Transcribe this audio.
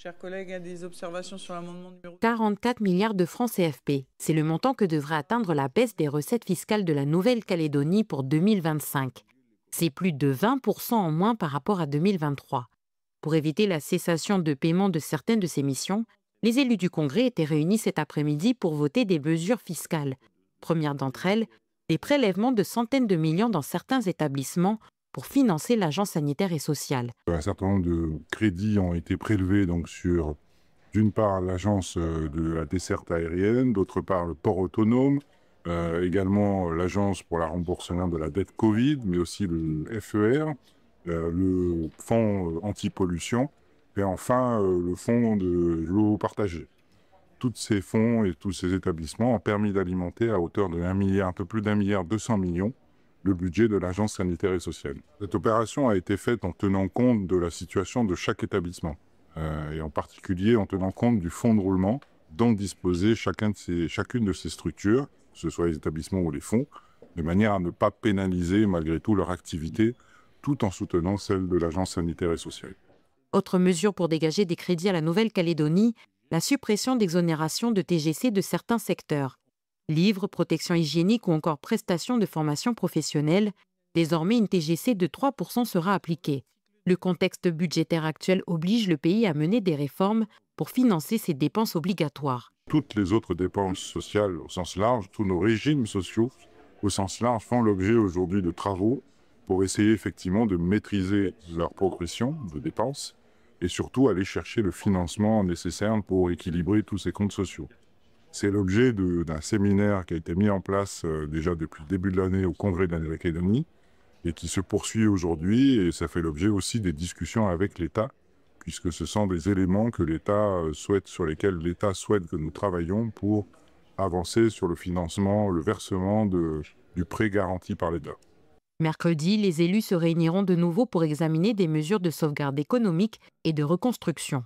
Chers collègues, a des observations sur l'amendement numéro 44 milliards de francs CFP. C'est le montant que devrait atteindre la baisse des recettes fiscales de la Nouvelle-Calédonie pour 2025. C'est plus de 20% en moins par rapport à 2023. Pour éviter la cessation de paiement de certaines de ces missions, les élus du Congrès étaient réunis cet après-midi pour voter des mesures fiscales. Première d'entre elles, les prélèvements de centaines de millions dans certains établissements pour financer l'agence sanitaire et sociale. Un certain nombre de crédits ont été prélevés donc sur, d'une part, l'agence de la desserte aérienne, d'autre part, le port autonome, également l'agence pour le remboursement de la dette Covid, mais aussi le FER, le fonds anti-pollution, et enfin le fonds de l'eau partagée. Tous ces fonds et tous ces établissements ont permis d'alimenter à hauteur de 1 milliard, un peu plus d'1,2 milliard le budget de l'agence sanitaire et sociale. Cette opération a été faite en tenant compte de la situation de chaque établissement, et en particulier en tenant compte du fonds de roulement dont disposait chacune de ces structures, que ce soit les établissements ou les fonds, de manière à ne pas pénaliser malgré tout leur activité, tout en soutenant celle de l'agence sanitaire et sociale. Autre mesure pour dégager des crédits à la Nouvelle-Calédonie, la suppression d'exonération de TGC de certains secteurs. Livres, protection hygiénique ou encore prestations de formation professionnelle, désormais une TGC de 3% sera appliquée. Le contexte budgétaire actuel oblige le pays à mener des réformes pour financer ces dépenses obligatoires. Toutes les autres dépenses sociales au sens large, tous nos régimes sociaux au sens large font l'objet aujourd'hui de travaux pour essayer effectivement de maîtriser leur progression de dépenses et surtout aller chercher le financement nécessaire pour équilibrer tous ces comptes sociaux. C'est l'objet d'un séminaire qui a été mis en place déjà depuis le début de l'année au Congrès de la Nouvelle-Calédonie et qui se poursuit aujourd'hui, et ça fait l'objet aussi des discussions avec l'État, puisque ce sont des éléments que l'État souhaite, sur lesquels l'État souhaite que nous travaillions pour avancer sur le financement, le versement du prêt garanti par l'État. Mercredi, les élus se réuniront de nouveau pour examiner des mesures de sauvegarde économique et de reconstruction.